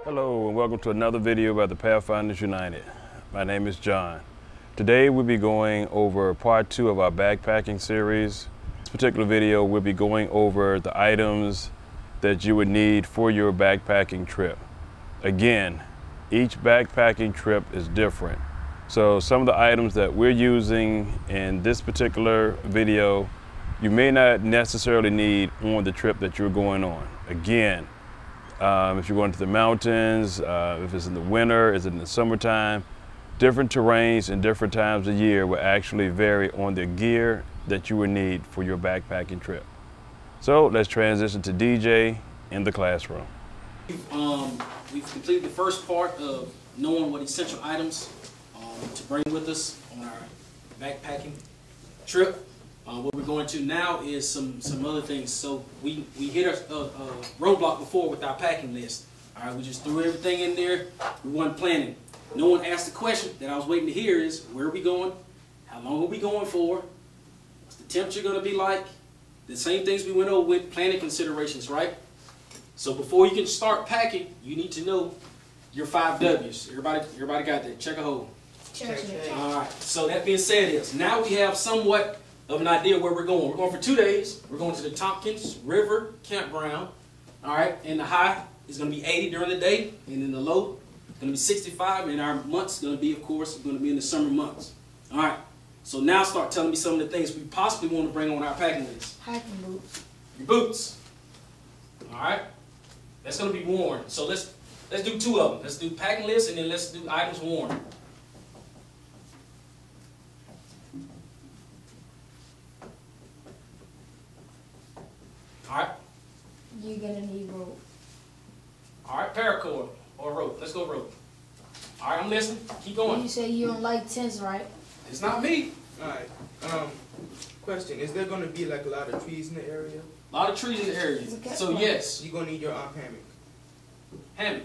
Hello and welcome to another video by the Pathfinders United. My name is John. Today we'll be going over part 2 of our backpacking series. This particular video we'll be going over the items that you would need for your backpacking trip. Again, each backpacking trip is different. So some of the items that we're using in this particular video, you may not necessarily need on the trip that you're going on. Again, if you're going to the mountains, if it's in the winter, is it in the summertime, different terrains and different times of year will actually vary on the gear that you will need for your backpacking trip. So let's transition to DJ in the classroom. We've completed the first part of knowing what essential items to bring with us on our backpacking trip. What we're going to now is some other things. So we hit a roadblock before with our packing list. All right, we just threw everything in there. We weren't planning. No one asked the question that I was waiting to hear is, where are we going? How long are we going for? What's the temperature going to be like? The same things we went over with planning considerations, right? So before you can start packing, you need to know your 5 W's. Everybody got that? Check a hole. Check. All right. So that being said, now we have somewhat of an idea where we're going. We're going for 2 days. We're going to the Tompkins River Campground. All right, and the high is going to be 80 during the day, and then the low is going to be 65, and our month's going to be, of course, going to be in the summer months. All right, so now start telling me some of the things we possibly want to bring on our packing list. Hiking boots. Your boots. All right, that's going to be worn. So let's do 2 of them. Let's do packing list, and then let's do items worn. All right. You're gonna need rope. All right, paracord or rope. Let's go rope. All right, I'm listening. Keep going. You say you don't like tents, right? It's not me. All right. Question: is there gonna be like a lot of trees in the area? A lot of trees in the area. Okay. So yes, You're gonna need your hammock. hammock.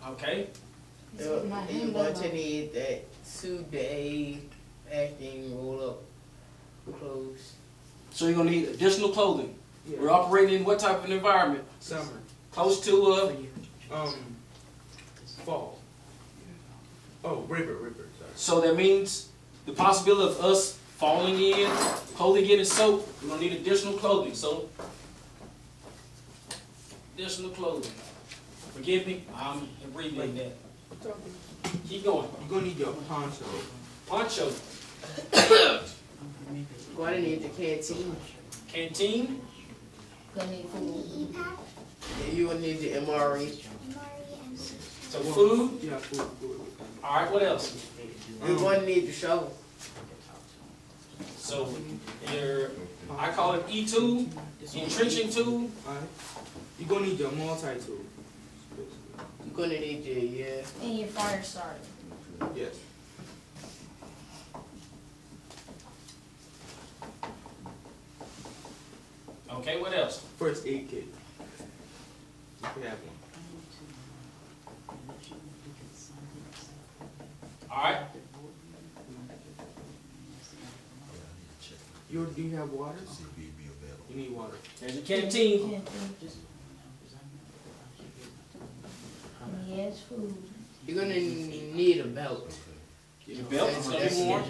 Okay. It's my You're hand going up. to need that suit-day packing, roll-up clothes. So you're gonna need additional clothing. Yeah. We're operating in what type of an environment? Summer. Close to Fall. Oh, river. Sorry. so that means the possibility of us falling in, holding in and soak. We're gonna need additional clothing. So additional clothing. Forgive me, I'm abbreviating that. Keep going. You're gonna need your poncho. Poncho. You're going to need the canteen. Canteen. Gonna need food. And you're going to need the MRE. So food. Yeah, food. All right. What else? You're going to need the shovel. So I call it E2, entrenching tool. All right. You're gonna need your multi-tool. You're going to need your, And your fire starter. Yes. Okay. What else? First aid kit. If you have one. All right. Do you have water? You need water. There's a canteen. Yes, food. you're going to need a belt. Your belt is gonna be worn.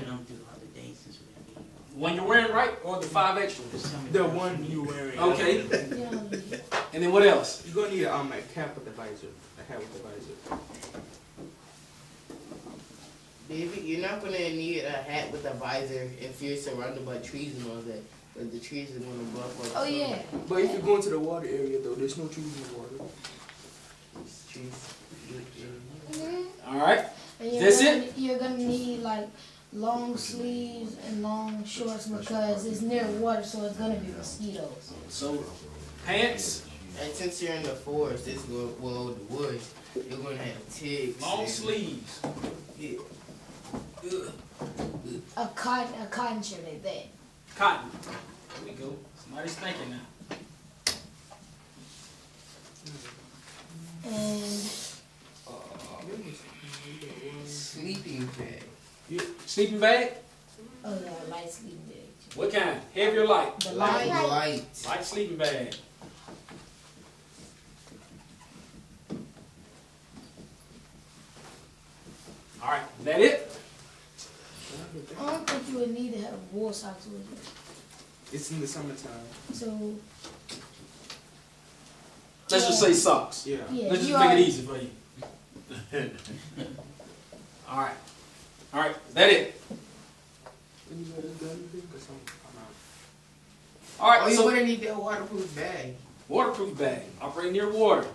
One you're wearing, right, or the 5 extras? The one you're wearing. Okay. Yeah. And then what else? You're gonna need a cap with the visor. A hat with the visor. Baby, you're not going to need a hat with a visor if you're surrounded by trees and all that. But the trees are going to block out the Oh sun. yeah. But if you're going to the water area though, there's no trees in the water. Trees. All right. And That's it? You're gonna need like long sleeves and long shorts because it's near water, so it's gonna be mosquitoes. So pants, And since you're in the forest, it's going, well, the woods, you're going to have ticks. long and- sleeves. Yeah. A cotton shirt like that. Cotton. There we go. Somebody's thinking now. And Sleeping bag. Sleeping bag? oh yeah, light sleeping bag. What kind? Heavy or light? The Light. light. Light. Light sleeping bag. that it? I don't think you would need to have wool socks with you. It's in the summertime. So Let's just say socks. Yeah. yeah, Let's you just make it already- easy for you. All right. All right. Is that it? All right. Oh, you So wouldn't need that waterproof bag. waterproof bag. Operate near water.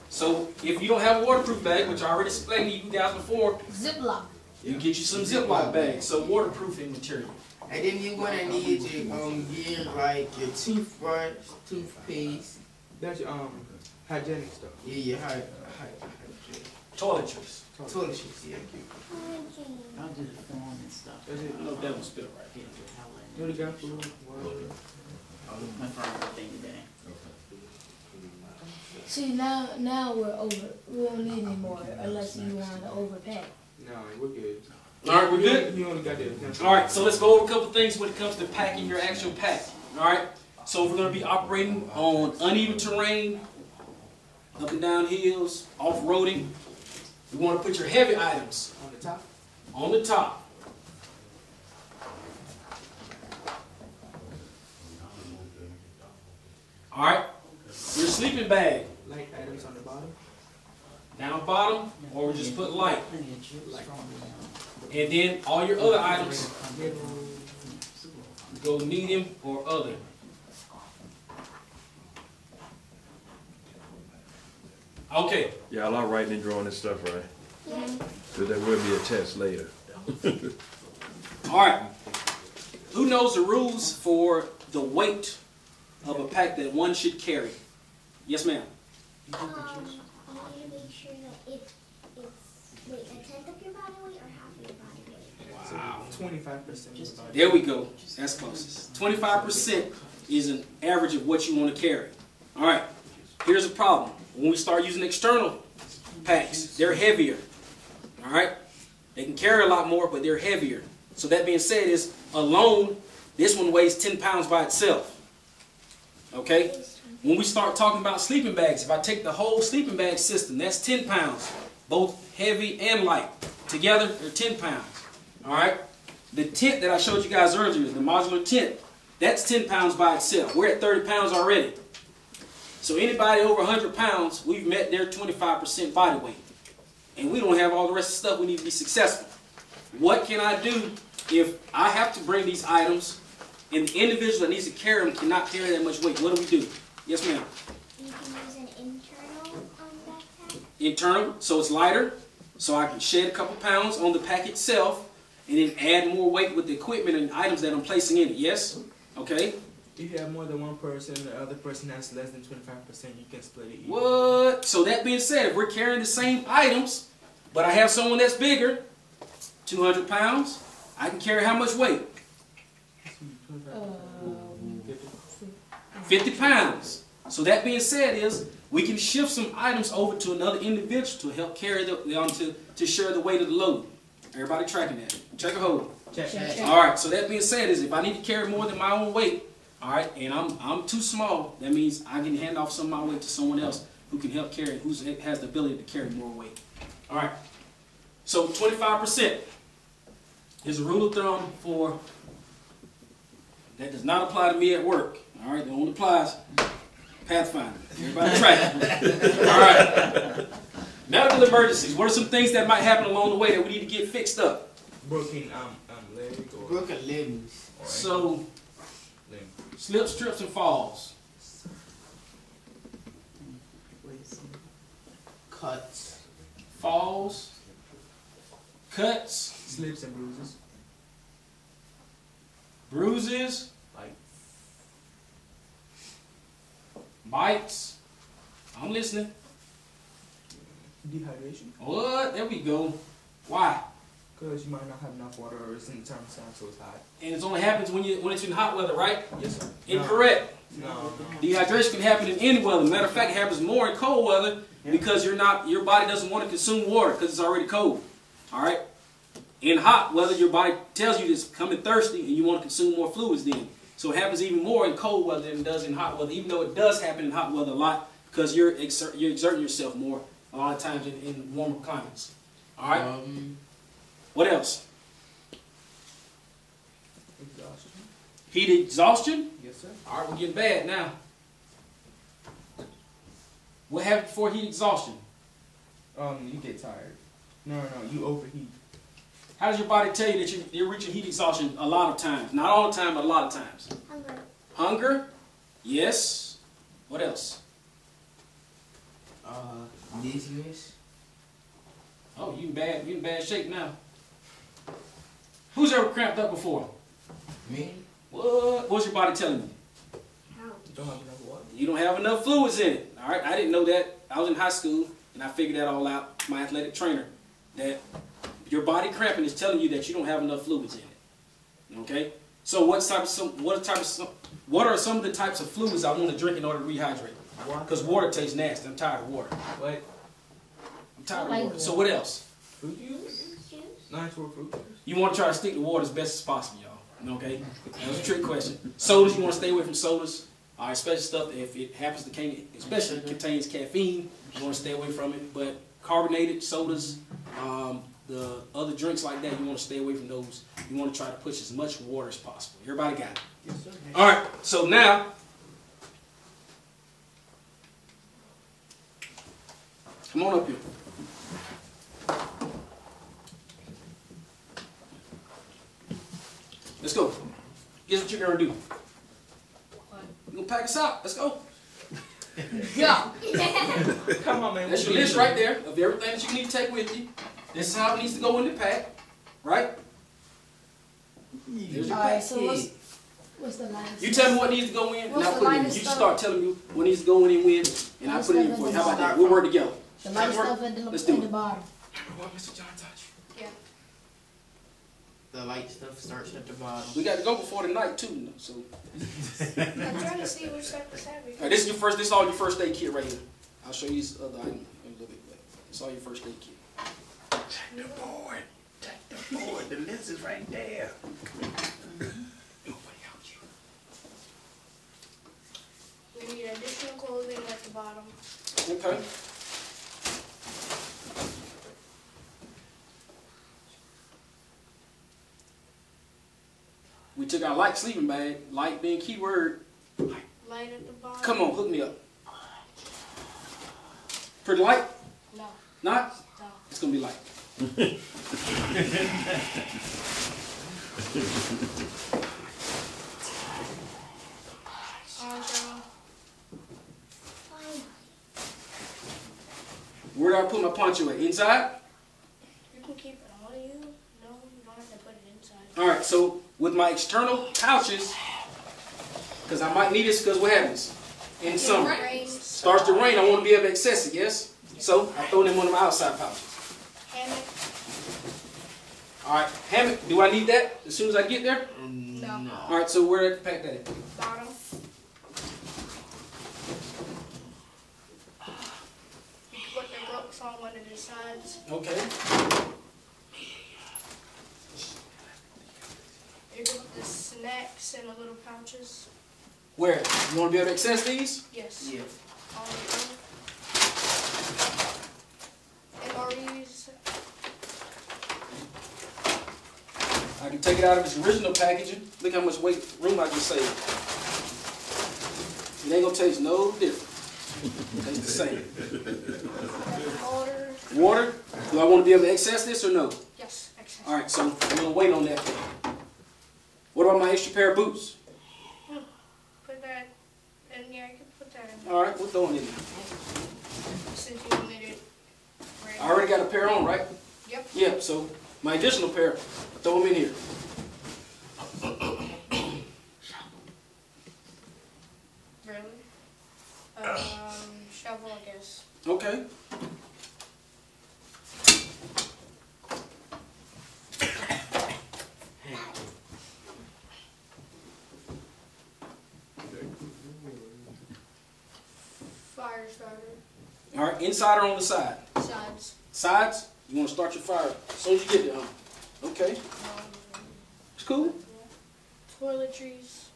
So if you don't have a waterproof bag, which I already explained to you guys before, Ziploc. you can get you some Ziploc bags. So waterproofing material. And then you're gonna need your gear like your toothbrush, toothpaste. That's hygienic stuff. Yeah, your Toiletries. toiletries. Yeah. I'll do the form and stuff. That's it. I know that was spit right here. You already got food, water. My first thing today. See now we're over. We don't need any more unless you want to overpack. No, we're good. All right, we're good. You only got the. All right, so let's go over a couple things when it comes to packing your actual pack. All right, so we're going to be operating on uneven terrain, up and down hills, off-roading. You want to put your heavy items On the top. on the top. All right, your sleeping bag Light items on the bottom. down bottom, or we just put light. Plenty of chips from And then all your other items go medium or other. Okay. Y'all are writing and drawing this stuff, right? So there will be a test later. All right. Who knows the rules for the weight of a pack that one should carry? Yes, ma'am. You need to make sure that it's wait, a tenth of your body weight or half of your body weight? Wow. 25%. There we go. That's close. 25% is an average of what you want to carry. All right. Here's a problem. When we start using external packs, they're heavier. All right. They can carry a lot more, but they're heavier. So that being said, is alone, this one weighs 10 pounds by itself. Okay. When we start talking about sleeping bags, if I take the whole sleeping bag system, that's 10 pounds, both heavy and light. Together, they're 10 pounds. All right. The tent that I showed you guys earlier, the modular tent, that's 10 pounds by itself. We're at 30 pounds already. So anybody over 100 pounds, we've met their 25% body weight. And we don't have all the rest of the stuff we need to be successful. What can I do if I have to bring these items and the individual that needs to carry them cannot carry that much weight? What do? Yes, ma'am. You can use an internal backpack. Internal, so it's lighter, so I can shed a couple pounds on the pack itself and then add more weight with the equipment and items that I'm placing in it. Yes? Okay. If you have more than one person and the other person has less than 25%, you can split it. What? So that being said, if we're carrying the same items, but I have someone that's bigger, 200 pounds, I can carry how much weight? 50 pounds. So that being said is, we can shift some items over to another individual to help carry to share the weight of the load. Everybody tracking that? Check a hold. Check. All right. So that being said is, if I need to carry more than my own weight, all right, and I'm too small, that means I can hand off some of my weight to someone else who can help carry, who has the ability to carry more weight. All right. So 25% is a rule of thumb for that does not apply to me at work. All right, it only applies Pathfinder. Everybody track. All right. Medical emergencies. What are some things that might happen along the way that we need to get fixed up? Broken leg or Broken limbs. So, limb. slips, trips, and falls. Cuts. Falls, cuts, Slips and bruises. bruises, Like bites. I'm listening. dehydration. What? There we go. Why? Because you might not have enough water or it's in the thermostat so it's hot. And it only happens when it's in hot weather, right? Yes, sir. Incorrect. No. Dehydration can happen in any weather. Matter of fact, it happens more in cold weather because your body doesn't want to consume water because it's already cold. All right. In hot weather, your body tells you it's coming thirsty and you want to consume more fluids then. So it happens even more in cold weather than it does in hot weather, even though it does happen in hot weather a lot because you're exerting yourself more a lot of times in warmer climates. All right. What else? Exhaustion. Heat exhaustion. Yes, sir. All right, we're getting bad now. What happens before heat exhaustion? You get tired. No, you overheat. How does your body tell you that you're reaching heat exhaustion a lot of times? Not all the time, but a lot of times. Hunger. Hunger? Yes. What else? Dizziness. Oh, you in bad shape now. Who's ever cramped up before? Me? What's your body telling you? How? You don't have enough water. You don't have enough fluids in it. All right, I didn't know that. I was in high school, and I figured that all out. My athletic trainer, that your body cramping is telling you that you don't have enough fluids in it. Okay. So what are some of the types of fluids I want to drink in order to rehydrate? Because water tastes nasty. I'm tired of water. What? I'm tired of water. So what else? Fruit juice? Juice? Nice for fruit juice. You want to try to stick to water as best as possible, y'all. Okay? That was a trick question. Sodas, you want to stay away from sodas. All right, especially stuff if it happens to especially contains caffeine, you want to stay away from it. But carbonated sodas, the other drinks like that, you want to stay away from those. You want to try to push as much water as possible. Everybody got it? Yes, sir. All right, so now, come on up here. Let's go. Guess what you're going to do? You're going to pack us out. Let's go. Yeah. Come on, man. That's your list right there of everything that you need to take with you. This is how it needs to go in the pack, right? There's your Alright, pack. so what's the lightest? You tell me what needs to go in, and What's I the put it in. You lightest just stuff? start telling me what needs to go in and when, and I put it in for you. How about that? We'll work together. The lightest Work? stuff at Let's the do it. bottom. What Mr. John touch? Yeah. The light stuff starts at the bottom. We got to go before the night too, so. I'm trying to see which type is heavy. All right, this is all your first aid kit right here. I'll show you this other item in a little bit, but it's all your first aid kit. Check the board. Check the board. The list is right there. We need additional clothing at the bottom. Okay. We took our light sleeping bag, light being keyword. Light at the bottom. Come on, hook me up. Pretty light? No. Not? No. It's gonna be light. Fine. Where do I put my poncho at? Inside? You can keep it on you. No, you don't have to put it inside. All right, so with my external pouches, because I might need this because what happens? In summer. Rain. Starts to rain, I want to be able to access it, yes? So I throw it in one of my outside pouches. Hammock. All right, hammock, do I need that as soon as I get there? No. All right, so where do I pack that in? Bottom. You can put the ropes on one of the sides. Okay. You can put the snacks in the little pouches. Where? You want to be able to access these? Yes. Yeah. All of them. MREs. I can take it out of its original packaging. Look how much room I just saved. It ain't gonna taste no different. Tastes the same. Water. Water? Do I want to be able to access this or no? Yes. Excess. All right, so I'm gonna wait on that. What about my extra pair of boots? Put that in. Yeah, I can put that in. All right, we'll throw it in there. Since you made it. Right. I already got a pair on, right? Yep. Yeah, so my additional pair, throw them in here. Really? Shovel, I guess. Okay. Fire starter. All right, inside or on the side? Sides. Sides? You want to start your fire as soon as you get there, huh? Okay, it's cool. Toiletries.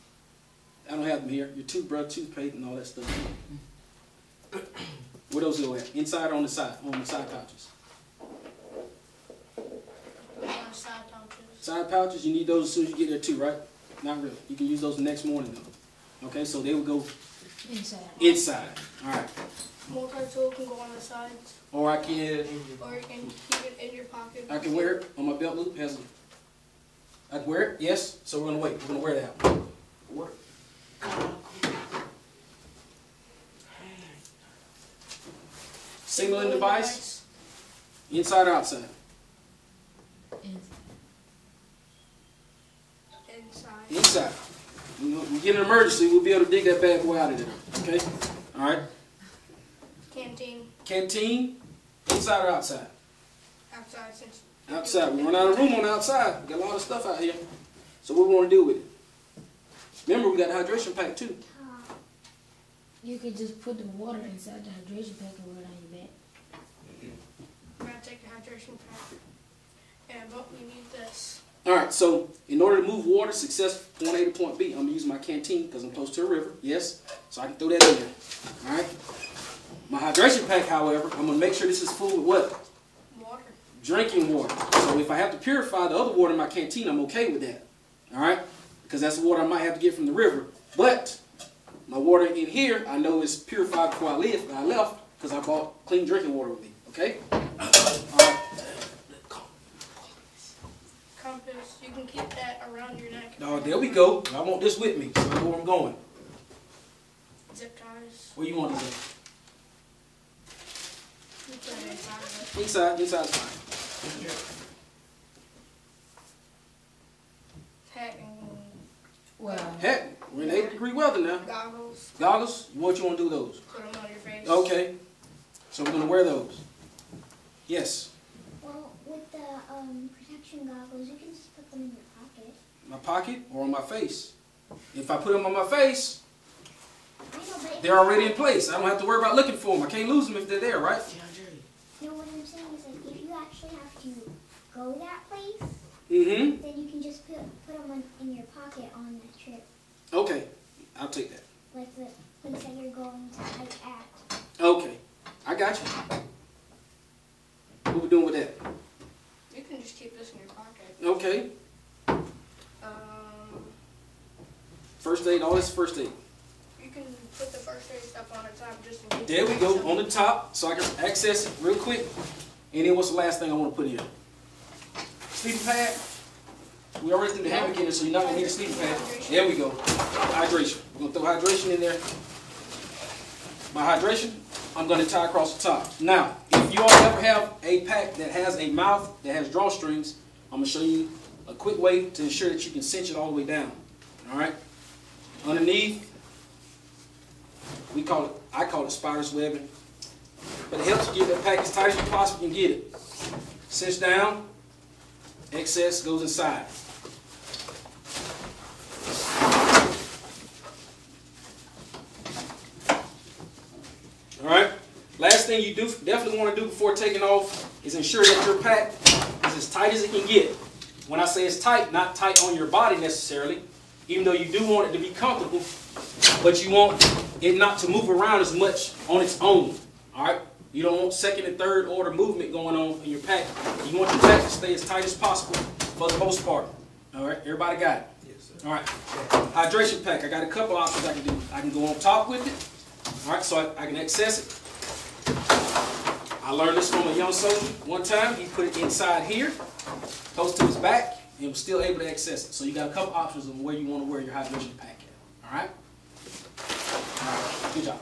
I don't have them here. Your toothbrush, toothpaste, and all that stuff. Where those go at? Inside or on the side? On the side pouches. side pouches. Side pouches, you need those as soon as you get there too, right? Not really. You can use those the next morning though. Okay, so they will go inside. All right. Multi-tool can go on the sides, Or I can, or you can keep it in your pocket. I can wear it on my belt loop. Has I can wear it. Yes. So we're gonna wait. We're gonna wear that. What? Signaling device. Inside or outside? Inside. Inside. You know, if we get an emergency, we'll be able to dig that bad boy out of there. Okay? All right. Canteen. Canteen. Inside or outside? Outside, since. Outside. We run out of room on the outside. We got a lot of stuff out here. So what we want to do with it? Remember, we got a hydration pack too. You could just put the water inside the hydration pack and wear it on your back. We're gonna take the hydration pack, but we need this. All right, so in order to move water successfully from point A to point B, I'm going to use my canteen because I'm close to a river. Yes, so I can throw that in there. All right. My hydration pack, however, I'm going to make sure this is full with what? Water. Drinking water. So if I have to purify the other water in my canteen, I'm okay with that. All right, because that's the water I might have to get from the river. But my water in here, I know is purified before I left because I bought clean drinking water with me. Okay. All right. Compass, you can keep that around your neck. Oh, there we go. I want this with me, so I know where I'm going. Zip ties. Where you want to go? You put it inside of it. Inside's fine. Hat and Well, Heck, we're in 8-degree weather now. goggles. Goggles, what you want to do with those? Put them on your face. Okay, so we're going to wear those. Yes. Well, with the protection goggles, you can just put them in your pocket. My pocket or on my face. If I put them on my face, I know, but if they're already in place. I don't have to worry about looking for them. I can't lose them if they're there, right? No, what I'm saying is, like, if you actually have to go that place, Mm-hmm. then you can just put them in your pocket on that trip. Okay, I'll take that. Like the place that you're going to hike at. Okay, I got you. What we doing with that? You can just keep this in your pocket. Okay, first aid, all this is first aid. You can put the first aid stuff on the top just in case. There we go, on the top, so I can access it real quick. And then what's the last thing I want to put in? Sleeping pad. We already threw the hammock in there, so you're not going to need a sleeping pad. There we go. Hydration. We're going to throw hydration in there. My hydration, I'm going to tie across the top. Now, if you all ever have a pack that has a mouth that has drawstrings, I'm going to show you a quick way to ensure that you can cinch it all the way down. All right? Underneath, I call it spider's webbing. But it helps you get that pack as tight as you possibly can get it. Cinch down, excess goes inside. All right. Last thing you definitely want to do before taking off is ensure that your pack is as tight as it can get. When I say it's tight, not tight on your body necessarily, even though you do want it to be comfortable, but you want it not to move around as much on its own. All right. You don't want second and third order movement going on in your pack. You want your pack to stay as tight as possible for the most part. All right. Everybody got it? Yes, sir. All right. Hydration pack. I got a couple options I can do. I can go on top with it. All right, so I can access it. I learned this from a young soldier one time. He put it inside here, close to his back, and was still able to access it. So you got a couple options of where you want to wear your hydration pack at. All right? All right, good job.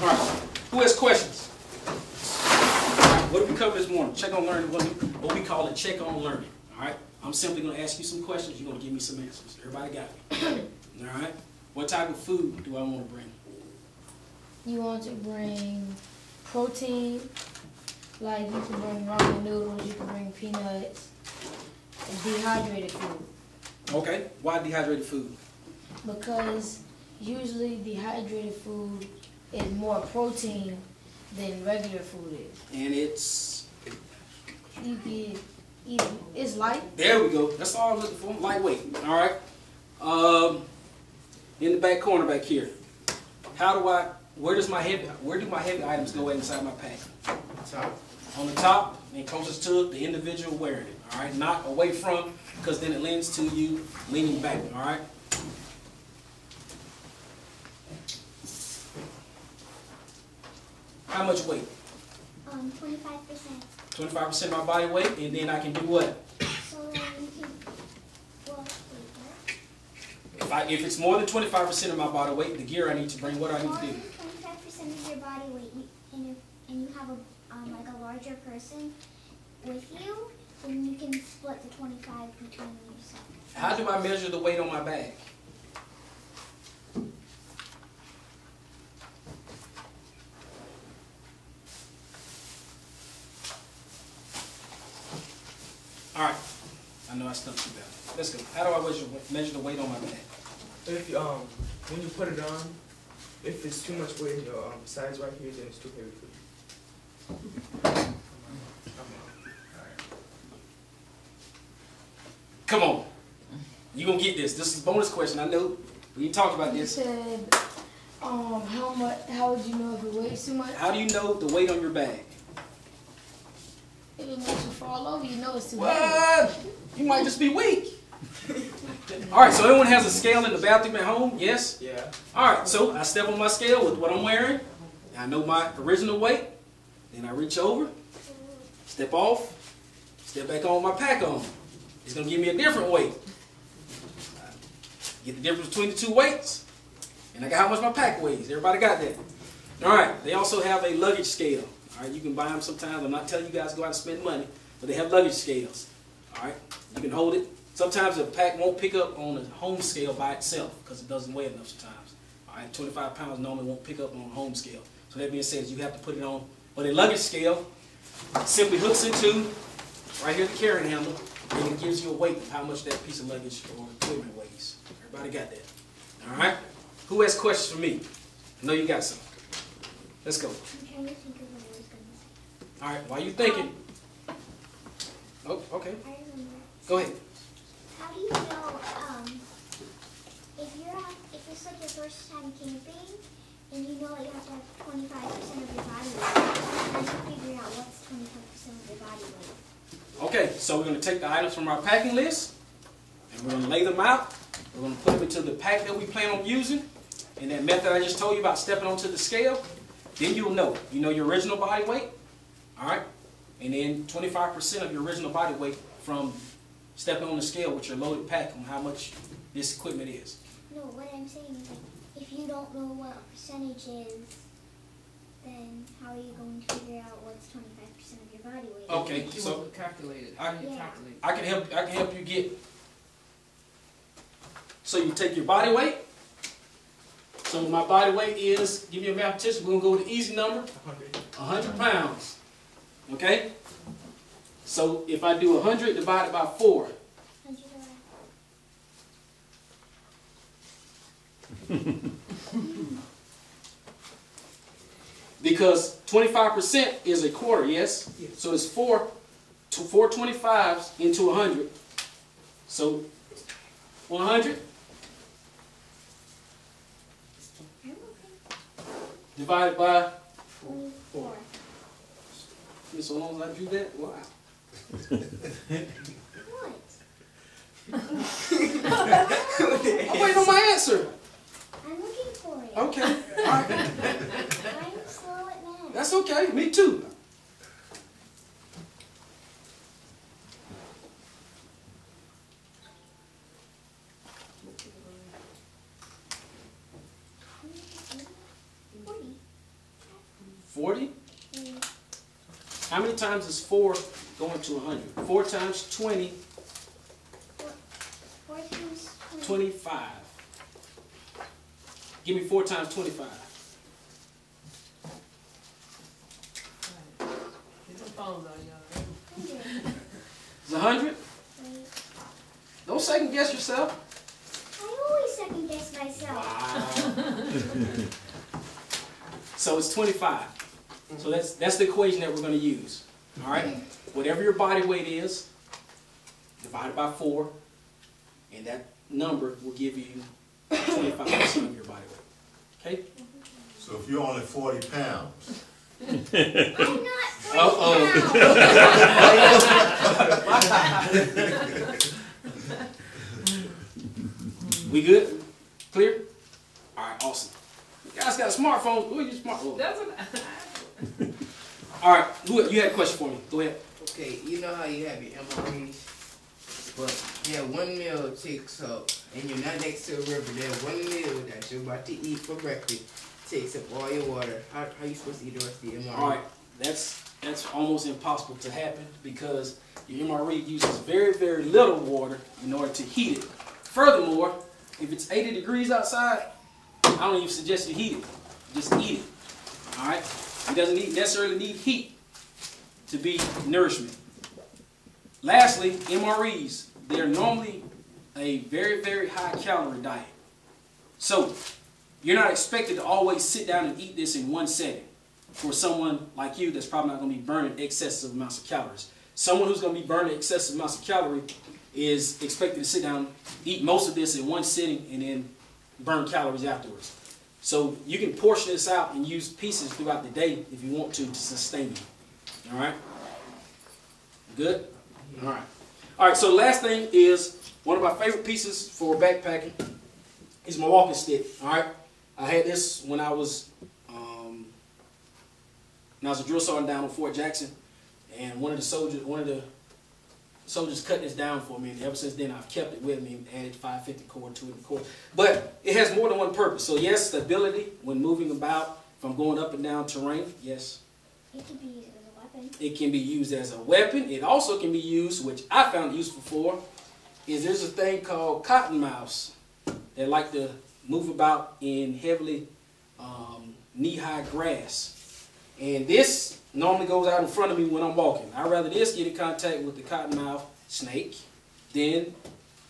All right, who has questions? All right, what did we cover this morning? Check on learning, what we call it check on learning. All right, I'm simply going to ask you some questions. You're going to give me some answers. Everybody got it? All right. What type of food do I want to bring? you want to bring protein, like you can bring ramen noodles, you can bring peanuts, and dehydrated food. Okay. Why dehydrated food? Because usually dehydrated food is more protein than regular food is. And it's... You can eat, it's light. There we go. That's all I'm looking for. Lightweight. All right. In the back corner back here. Where do my heavy items go inside my pack? Top. On the top. and closest to the individual wearing it. All right, not away from, because then it lends to you leaning back. All right. How much weight? 25%. 25% of my body weight, and then I can do what? So you can, well, wait, what? If it's more than 25% of my body weight, the gear I need to bring, what do I need More to do? than 25% of your body weight, and you have a like a larger person with you, then you can split the 25 between yourself. How do I measure the weight on my bag? All right, I know I stumped you better. Let's go. How do I measure the weight on my bag? If when you put it on, if it's too much weight in your size right here, then it's too heavy for you. Come on. You gonna get this. This is a bonus question. I know we talked about You this. said, how would you know if it weighs too much? How do you know the weight on your bag? If it makes you fall over, you know it's too heavy. What? You might just be weak. All right, so everyone has a scale in the bathroom at home, yes? Yeah. All right, so I step on my scale with what I'm wearing. I know my original weight. Then I reach over, step off, step back on my pack on. It's going to give me a different weight. Get the difference between the two weights. And I got how much my pack weighs. Everybody got that? All right, they also have a luggage scale. All right, you can buy them sometimes. I'm not telling you guys to go out and spend money, but they have luggage scales. All right, you can hold it. Sometimes the pack won't pick up on the home scale by itself because it doesn't weigh enough sometimes. All right, 25 pounds normally won't pick up on a home scale. So that being said, you have to put it on. But a luggage scale simply hooks into right here the carrying handle, and it gives you a weight of how much that piece of luggage or equipment weighs. Everybody got that? All right. Who has questions for me? I know you got some. Let's go. I'm trying to think of what I was going to say. All right. While you thinking. Oh, okay. I remember. Go ahead. How do you know if it's like your first time camping and you know that you have to have 25% of your body weight? How do you figure out what's 25% of your body weight? Okay, so we're going to take the items from our packing list and we're going to lay them out. We're going to put them into the pack that we plan on using. And that method I just told you about stepping onto the scale, then you'll know. You know your original body weight, all right? And then 25% of your original body weight from stepping on the scale with your loaded pack on how much this equipment is. No, what I'm saying is like, if you don't know what percentage is, then how are you going to figure out what's 25% of your body weight? Okay, You so want to calculate it. How do you calculate it? I can help you get. So you take your body weight. So my body weight is, give you a mathematician, we're going to go with the easy number, 100 pounds. Okay? So if I do 100 divided by 4. Because 25% is a quarter, yes? So it's 4 25s into 100. So 100 divided by 4. So long as I do that, wow. What? I'm waiting on my answer. I'm looking for it. Okay. All right. I'm slow at math. That's okay. Me too. $40. 40? How many times is 4 going to 100? 4 times 20, 4 times 20. 25. Give me 4 times 25. It's 100? Don't second guess yourself. I always second guess myself. Wow. So it's 25. So that's the equation that we're going to use. All right? Whatever your body weight is, divided by 4, and that number will give you 25% of your body weight. Okay? So if you're only 40 pounds. I'm not We good? Clear? All right, awesome. You guys got a smartphone. Who are your smartphone? All right, you had a question for me. Go ahead. Okay, you know how you have your MREs? But yeah, 1 meal takes up, and you're not next to a river, then 1 meal that you're about to eat for breakfast takes up all your water. How you supposed to eat the rest of your MRE? All right, that's almost impossible to happen because your MRE uses very, very little water in order to heat it. Furthermore, if it's 80 degrees outside, I don't even suggest you heat it. Just eat it. All right? It doesn't necessarily need heat to be nourishment. Lastly, MREs, they're normally a very, very high calorie diet. So, you're not expected to always sit down and eat this in one setting. For someone like you that's probably not going to be burning excessive amounts of calories. Someone who's going to be burning excessive amounts of calories is expected to sit down, eat most of this in one sitting, and then burn calories afterwards. So you can portion this out and use pieces throughout the day if you want to sustain you. All right? Good? All right. All right, so the last thing is one of my favorite pieces for backpacking is my walking stick. All right? I had this when I was a drill sergeant down on Fort Jackson, and one of the soldiers cut this down for me, and ever since then I've kept it with me and added 550 cord to it, of course. But it has more than one purpose. So yes, stability when moving about, if I'm going up and down terrain, yes. It can be used as a weapon. It can be used as a weapon. It also can be used, which I found useful for, is there's a thing called cottonmouths that like to move about in heavily knee-high grass. And this normally goes out in front of me when I'm walking. I'd rather this get in contact with the cottonmouth snake than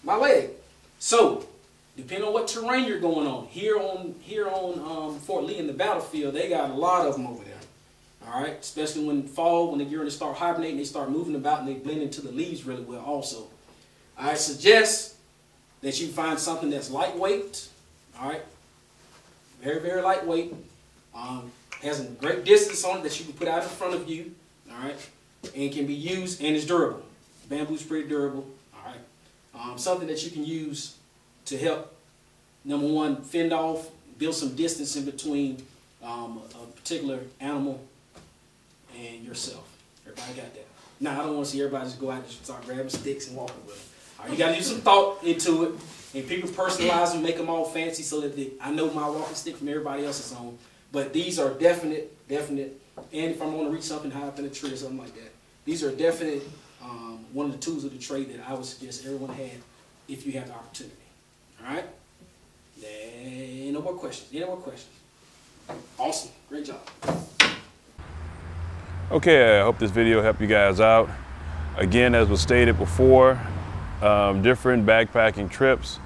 my leg. So, depending on what terrain you're going on, here on Fort Lee in the battlefield, they got a lot of them over there. All right, especially when fall, when they get ready to start hibernating, they start moving about and they blend into the leaves really well also. I suggest that you find something that's lightweight, all right, very, very lightweight, has a great distance on it that you can put out in front of you, all right, and can be used, and is durable. Bamboo's pretty durable, all right. Something that you can use to help, number one, fend off, build some distance in between a particular animal and yourself. Everybody got that? Now, I don't want to see everybody just go out and just start grabbing sticks and walking with them. All right, you got to use some thought into it, and people personalize them, make them all fancy so that I know my walking stick from everybody else's own. But these are definite, and if I'm going to reach something high up in a tree or something like that, these are definite one of the tools of the trade that I would suggest everyone had if you have the opportunity. All right? Ain't no more questions. Any more questions? Awesome. Great job. Okay, I hope this video helped you guys out. Again, as was stated before, different backpacking trips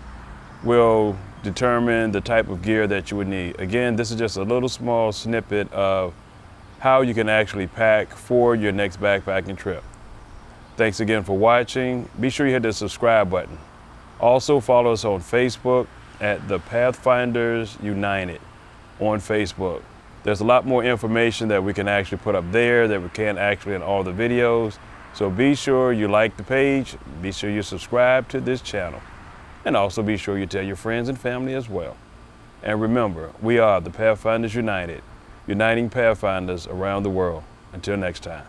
will determine the type of gear that you would need. Again, this is just a little small snippet of how you can actually pack for your next backpacking trip. Thanks again for watching. Be sure you hit the subscribe button. Also follow us on Facebook at the Pathfinders United on Facebook. There's a lot more information that we can actually put up there that we can't actually in all the videos. So be sure you like the page, be sure you subscribe to this channel. And also be sure you tell your friends and family as well. And remember, we are the Pathfinders United, uniting Pathfinders around the world. Until next time.